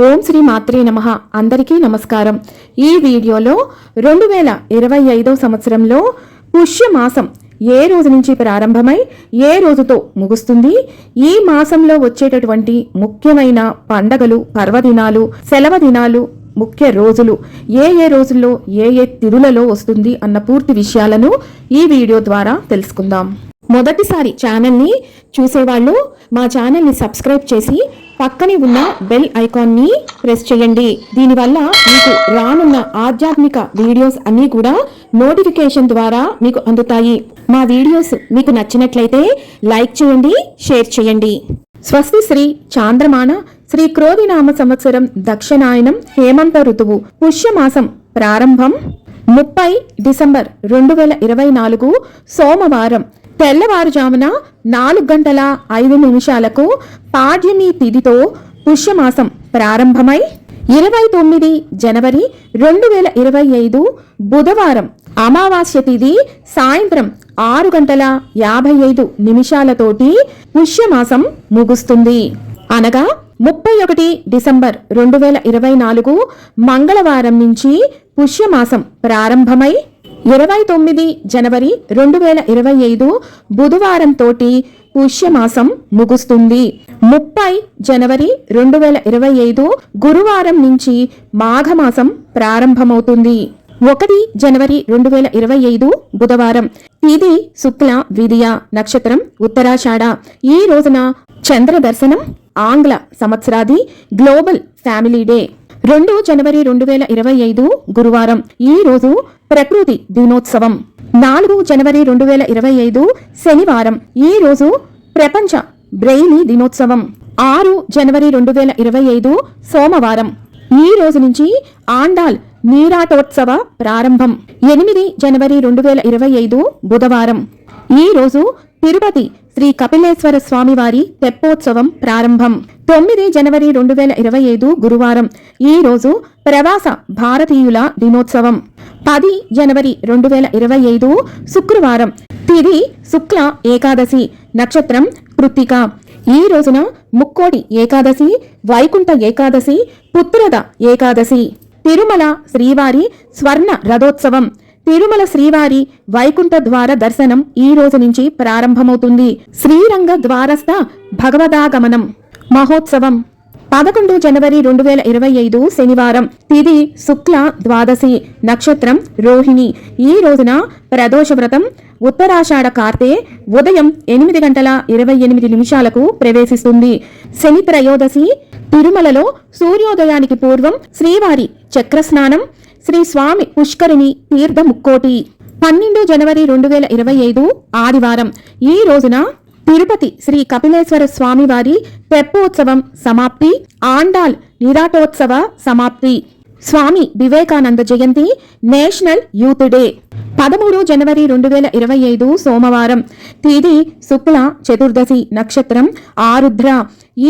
ఓం శ్రీ మాత్రే నమః. అందరికీ నమస్కారం. ఈ వీడియోలో 2025 సంవత్సరంలో పుష్యమాసం ఏ రోజు నుంచి ప్రారంభమై ఏ రోజుతో ముగుస్తుంది, ఈ మాసంలో వచ్చేటటువంటి ముఖ్యమైన పండగలు, పర్వదినాలు, సెలవు దినాలు, ముఖ్య రోజులు ఏ రోజుల్లో ఏ తిథులలో వస్తుంది అన్న పూర్తి విషయాలను ఈ వీడియో ద్వారా తెలుసుకుందాం. మొదటిసారి ఛానల్ని చూసేవాళ్ళు మా ఛానల్ని సబ్స్క్రైబ్ చేసి పక్కనే ఉన్న బెల్ ఐకాన్ని ప్రెస్ చేయండి. దీనివల్ల మీకు రానున్న ఆధ్యాత్మిక వీడియోస్ అన్నీ కూడా నోటిఫికేషన్ ద్వారా మీకు అందుతాయి. మా వీడియోస్ మీకు నచ్చినట్లయితే లైక్ చేయండి, షేర్ చేయండి. స్వస్తి శ్రీ చాంద్రమాన శ్రీ క్రోధినామ సంవత్సరం దక్షిణాయనం హేమంత ఋతువు పుష్యమాసం ప్రారంభం 30 డిసెంబర్ 2024 సోమవారం తెల్లవారుజామున 4:05 పాడ్యమి తిథితో పుష్యమాసం ప్రారంభమై 29 జనవరి 2025 బుధవారం అమావాస్య తిథి సాయంత్రం 6:55 పుష్యమాసం ముగుస్తుంది. అనగా 31 డిసెంబర్ 2024 మంగళవారం నుంచి పుష్యమాసం ప్రారంభమై 29 జనవరి 2025 బుధవారం తోటి పుష్యమాసం ముగుస్తుంది. 30 జనవరి 2025 గురువారం నుంచి మాఘమాసం ప్రారంభమవుతుంది. 1 జనవరి 2025 బుధవారం తిథి శుక్ల విదియ, నక్షత్రం ఉత్తరాషాఢ. ఈ రోజున చంద్ర దర్శనం, ఆంగ్ల సంవత్సరాది గ్లోబల్ ఫ్యామిలీ డే. 2 జనవరి 2025 గురువారం ఈ రోజు ప్రకృతి దినోత్సవం. 4 జనవరి 2025 శనివారం ఈ రోజు ప్రపంచ బ్రెయిలీ దినోత్సవం. 6 జనవరి 2025 సోమవారం ఈ రోజు నుంచి ఆండాల్ నీరాటోత్సవ ప్రారంభం. 8 జనవరి 2025 బుధవారం ఈ రోజు తిరుపతి శ్రీ కపిలేశ్వర స్వామి వారి తెప్పోత్సవం ప్రారంభం. 9 జనవరి 2025 గురువారం ఈ రోజు ప్రవాస భారతీయుల దినోత్సవం. 10 జనవరి 2025 శుక్రవారం తిథి శుక్ల ఏకాదశి, నక్షత్రం కృత్తిక. ఈ రోజున ముక్కోటి ఏకాదశి, వైకుంఠ ఏకాదశి, పుత్రద ఏకాదశి. తిరుమల శ్రీవారి స్వర్ణ రథోత్సవం. తిరుమల శ్రీవారి వైకుంఠ ద్వార దర్శనం ఈ రోజు నుంచి ప్రారంభమవుతుంది. శ్రీరంగ ద్వారస్థ భగవదాగమనం మహోత్సవం. 11 జనవరి 2025 శనివారం తిథి శుక్ల ద్వాదశి, నక్షత్రం రోహిణి. ఈ రోజున ప్రదోష వ్రతం ఉత్తరాషాఢ కార్తె ఉదయం 8:28 ప్రవేశిస్తుంది. శని త్రయోదశి తిరుమలలో సూర్యోదయానికి పూర్వం శ్రీవారి చక్రస్నానం, శ్రీ స్వామి పుష్కరిణి తీర్థ ముక్కోటి. 12 జనవరి 2025 ఆదివారం ఈ రోజున తిరుపతి శ్రీ కపిలేశ్వర స్వామి వారి తెప్పోత్సవం సమాప్తి, ఆండాల్ నిరాటోత్సవ సమాప్తి. స్వామి వివేకానంద జయంతి, నేషనల్ యూత్ డే. 13 జనవరి 2025 సోమవారం తిథి శుక్ల చతుర్దశి, నక్షత్రం ఆరుద్ర.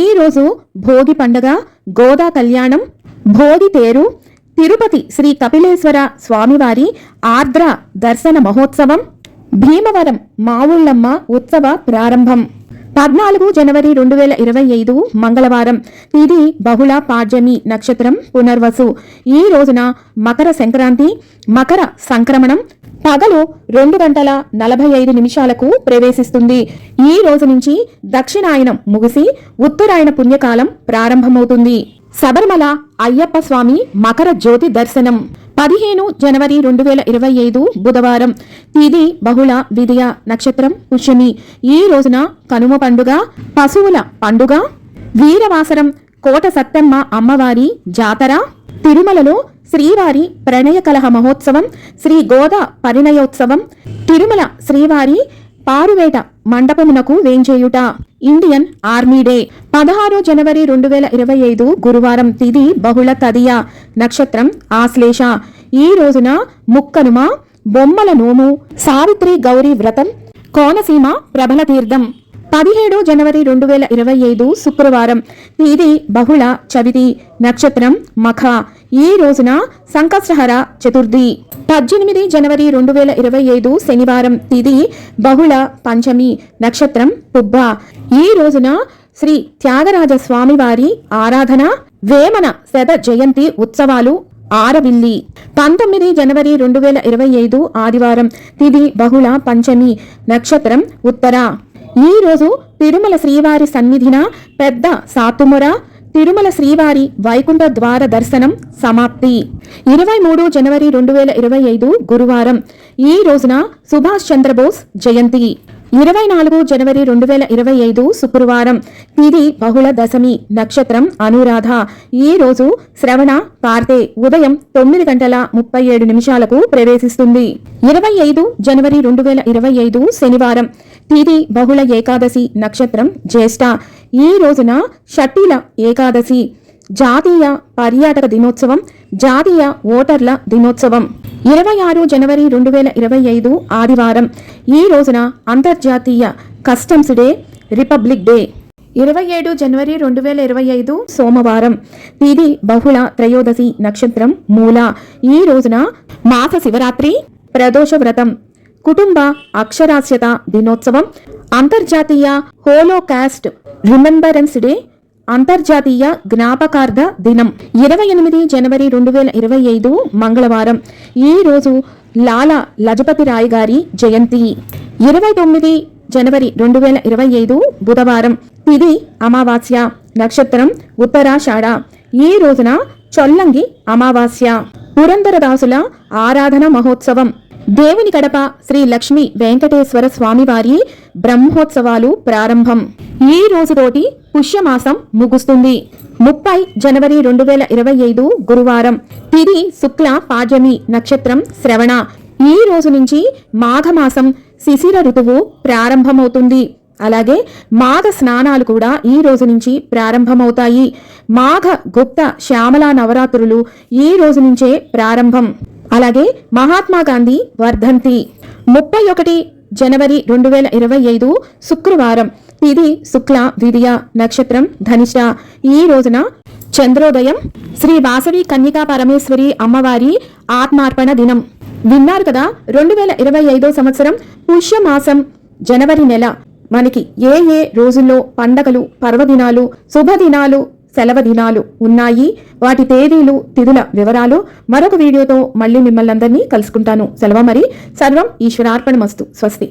ఈ రోజు భోగి పండగ, గోదా కళ్యాణం, భోగి తేరు, తిరుపతి శ్రీ కపిలేశ్వర స్వామివారి ఆర్ద్ర దర్శన మహోత్సవం, భీమవరం మావుళ్ళమ్మ ఉత్సవ ప్రారంభం. 14 జనవరి 2025 మంగళవారం తిథి బహుళ పాడ్యమి, నక్షత్రం పునర్వసు. ఈ రోజున మకర సంక్రాంతి, మకర సంక్రమణం పగలు 2:45 ప్రవేశిస్తుంది. ఈ రోజు నుంచి దక్షిణాయనం ముగిసి ఉత్తరాయణ పుణ్యకాలం ప్రారంభమవుతుంది. శబరిమల అయ్యప్ప స్వామి మకర జ్యోతి దర్శనం. 15 జనవరి 2025 బుధవారం తిథి బహుళ విదియ, నక్షత్రం పుష్యమి. ఈ రోజున కనుమ పండుగ, పశువుల పండుగ, వీరవాసరం కోట సత్తమ్మ అమ్మవారి జాతర. తిరుమలలో శ్రీవారి ప్రణయ కలహ మహోత్సవం, శ్రీ గోదా పరిణయోత్సవం, తిరుమల శ్రీవారి పారువేట మండపమునకు వేంచేయుట, ఇండియన్ ఆర్మీ డే. 16 జనవరి 2025 గురువారం తిథి బహుళ తదియ, నక్షత్రం ఆశ్లేష. ఈ రోజున ముక్కనుమ, బొమ్మల నోము, సావిత్రి గౌరీ వ్రతం, కోనసీమ ప్రబల తీర్థం. 17 జనవరి 2025 శుక్రవారం తిథి బహుళ చవితి, నక్షత్రం మఖ. ఈ రోజున సంకష్టహర చతుర్థి. 18 జనవరి 2025 శనివారం తిథి బహుళ పంచమి, నక్షత్రం పుబ్బ. ఈ రోజున శ్రీ త్యాగరాజ స్వామివారి ఆరాధన, వేమన శత జయంతి ఉత్సవాలు ఆరవిల్లి 19 జనవరి 2025 ఆదివారం తిథి బహుళ పంచమి నక్షత్రం ఉత్తర. ఈ రోజు తిరుమల శ్రీవారి సన్నిధిన పెద్ద సాతుముర తిరుమల శ్రీవారి వైకుంఠ ద్వార దర్శనం సమాప్తి. 23 జనవరి 2025 గురువారం ఈ రోజున సుభాష్ చంద్రబోస్ జయంతి. 24 జనవరి 2025 శుక్రవారం తిథి బహుళ దశమి నక్షత్రం అనురాధ. ఈ రోజు శ్రవణ కార్తె ఉదయం 9:37 ప్రవేశిస్తుంది. 25 జనవరి 2025 శనివారం తిథి బహుళ ఏకాదశి నక్షత్రం జ్యేష్ఠ. ఈ రోజున షట్టిల ఏకాదశి. జాతీయ పర్యాటక దినోత్సవం, జాతీయ ఓటర్ల దినోత్సవం. 26 జనవరి 2025 ఆదివారం ఈ రోజున అంతర్జాతీయ కస్టమ్స్ డే, రిపబ్లిక్ డే. 27 జనవరి 2025 సోమవారం తిథి బహుళ త్రయోదశి నక్షత్రం మూల. ఈ రోజున మాస శివరాత్రి, ప్రదోష వ్రతం, కుటుంబ అక్షరాస్యత దినోత్సవం, అంతర్జాతీయ హోలోకాస్ట్ రిమెంబరెన్స్ డే, అంతర్జాతీయ జ్ఞాపకార్థ దినం. 28 జనవరి 2025 మంగళవారం ఈ రోజు లాలా లజపతి రాయ్ గారి జయంతి. 29 జనవరి 2025 బుధవారం తిథి అమావాస్య నక్షత్రం ఉత్తరాషాఢ. ఈ రోజున చొల్లంగి అమావాస్య. పురందరదాసుల ఆరాధన మహోత్సవం. దేవుని కడప శ్రీ లక్ష్మీ వెంకటేశ్వర స్వామివారి బ్రహ్మోత్సవాలు ప్రారంభం. ఈ రోజుతోటి పుష్యమాసం ముగుస్తుంది. 30 జనవరి 2025 గురువారం తిథి శుక్ల పాడ్యమి నక్షత్రం శ్రవణ. ఈ రోజు నుంచి మాఘమాసం శిశిర ఋతువు ప్రారంభమవుతుంది. అలాగే మాఘ స్నానాలు కూడా ఈ రోజు నుంచి ప్రారంభమవుతాయి. మాఘ గుప్త శ్యామల నవరాత్రులు ఈ రోజు నుంచే ప్రారంభం. అలాగే మహాత్మా గాంధీ వర్ధంతి. 31 జనవరి 2025 శుక్రవారం తిథి శుక్ల ద్వితీయ నక్షత్రం ధనిష్ట. ఈ రోజున చంద్రోదయం. శ్రీ వాసవి కన్యకా పరమేశ్వరి అమ్మవారి ఆత్మార్పణ దినం. విన్నారు కదా, 2025 సంవత్సరం పుష్యమాసం జనవరి నెల మనకి ఏ ఏ రోజుల్లో పండగలు, పర్వదినాలు, శుభదినాలు, సెలవు దినాలు ఉన్నాయి, వాటి తేదీలు, తిథుల వివరాలు మరొక వీడియోతో మళ్ళీ మిమ్మల్ని అందరినీ కలుసుకుంటాను. సెలవు మరి. సర్వం ఈశ్వరార్పణమస్తు. స్వస్తి.